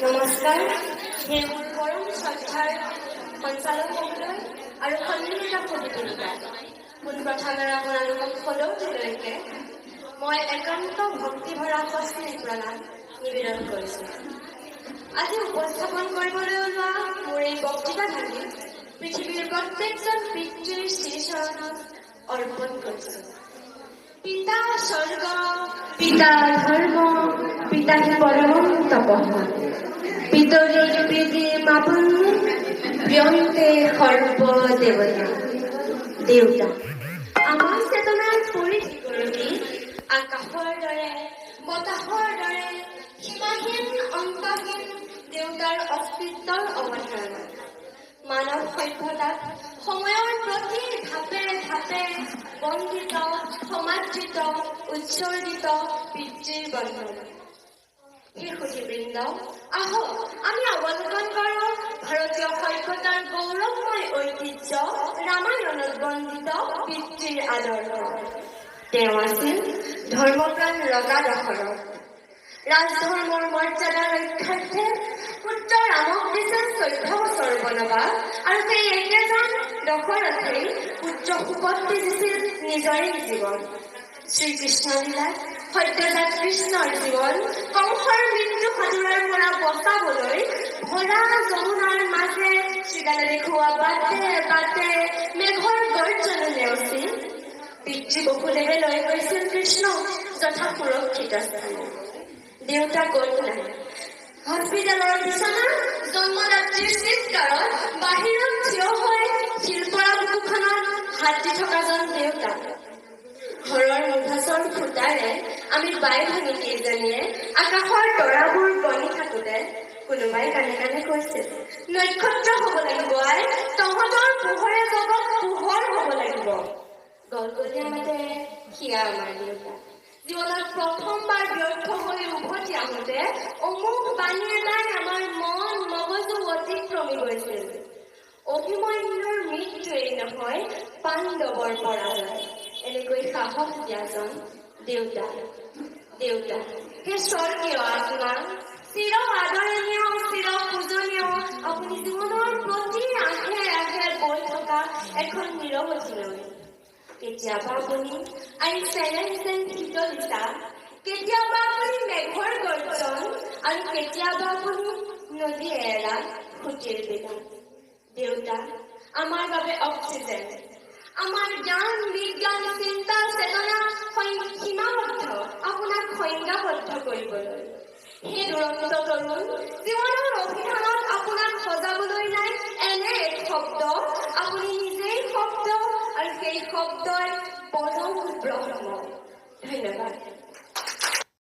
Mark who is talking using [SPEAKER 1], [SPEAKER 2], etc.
[SPEAKER 1] নমস্কাৰ হে মোৰ পৰম শ্ৰদ্ধাৰ সঞ্চালক মহোদয় আৰু সন্মিলিত প্ৰতিনিধিতা পোনপ্ৰথমে আপোনালোকক সদৌতিলৈকে মই একান্ত ভক্তিভৰা সস্মৃতি প্ৰণাম নিবেদন কৰিছোঁ। আজি উপস্থাপন কৰিবলৈ ওলোৱা মোৰ এই বক্তৃতাভাগি পৃথিৱীৰ প্ৰত্যেকজন পিতৃৰ শ্ৰীচৰণত অৰ্পণ কৰিছোঁ। পিতা স্বৰ্গ, পিতা ধৰ্ম, পিতা হি পৰম তপঃ, পিতৰি প্ৰীতি মাপন্নে ব্যন্তে সৰ্বদেৱতা। দেউতা আমাৰ চেতনাৰ পৰিধি গঢ়ি আকাশৰ দৰে বতাহৰ দৰে সীমাহীন অন্তহীন দেউতাৰ অস্তিত্বৰ অৱধাৰণা মানৱ সভ্যতাত সময়ৰ প্ৰতি ধাপে ধাপে বন্দিত সমাদৃত উৎসৰ্গিত পিতৃৰ বন্ধন। শিশুটিবৃন্দ, আহক আমি অৱলোকন কৰোঁ ভাৰতীয় সভ্যতাৰ গৌৰৱময় ঐতিহ্য ৰামায়ণত বন্দিত পিতৃৰ আদৰ্শ। তেওঁ আছিল ধৰ্মপ্ৰাণ ৰজা দশৰথ। ৰাজধৰ্মৰ মৰ্যাদা ৰক্ষাৰ্থে পুত্ৰ ৰামক দিছিল 14 বছৰ বনবাস আৰু সেই একেজন দশৰথেই পুত্ৰ সুপত্তি দিছিল নিজৰে জীৱন। শ্ৰীকৃষ্ণ লীলাত সত্যজাত কৃষ্ণৰ জীৱন কংসৰ মৃত্যু সাঁতোৰাৰ পৰা বচাবলৈ ভৰা যমুনাৰ মাজে শ্ৰীকালে দেখুওৱা বাটে বাটে মেঘৰ গৰ্জনে নেওচি পিতৃ বসুদেৱে লৈ গৈছিল কৃষ্ণক যথা সুৰক্ষিত স্থানে। দেউতা ক'ত নাই। হস্পিটেলৰ বিচনা জন্মদাত্ৰীৰ চিৎকাৰত বাহিৰত থিয় হৈ শিলপৰা বুকুখনত হাত দি থকাজন দেউতা। ঘৰৰ মুখাচৰ ফুটাৰে আমি বাই ভনী কেইজনীয়ে আকাশৰ তৰাবোৰ বনি থাকোঁতে কোনোবাই কানে কানে কৈছিল, নক্ষত্ৰ হ'ব লাগিব আই, তহঁতৰ পোহৰে জগত পোহৰ হ'ব লাগিব। গলগলীয়া মাতেৰে সিয়া আমাৰ দেউতা। জীৱনত প্ৰথমবাৰ ব্যৰ্থ হৈ উভতি আহোঁতে অমুক বাণী এটাই আমাৰ মন মগজু অতিক্ৰমি গৈছিল। অভিমন্যুৰ মৃত্যুৱেই নহয় পাণ্ডৱৰ পৰাজয়। এনেকৈ সাহস দিয়াজন দেউতা। দেউতা হে স্বৰ্গীয় আত্মা, চিৰ আদৰণীয় চিৰ পূজনীয়, আপুনি জীৱনৰ প্ৰতি আহে আহে বৈ থকা এখন নিৰৱধি নৈ। কেতিয়াবা আপুনি আই চেনেন শীতলিতা, কেতিয়াবা আপুনি মেঘৰ গৰ্জন আৰু কেতিয়াবা আপুনি নদীয়ে এৰা সুতিৰ বিদান। দেউতা আমাৰ বাবে অক্সিজেন, আমাৰ জ্ঞান বিজ্ঞান চিন্তা চেতনা সীমাবদ্ধ আপোনাক সংজ্ঞাবদ্ধ কৰিবলৈ। সেই দুৰন্ত তৰুণ জীৱনৰ অভিধানত আপোনাক সজাবলৈ নাই এনে এক শব্দ, আপুনি নিজেই শব্দ আৰু সেই শব্দই পৰম ব্ৰহ্ম। ধন্যবাদ।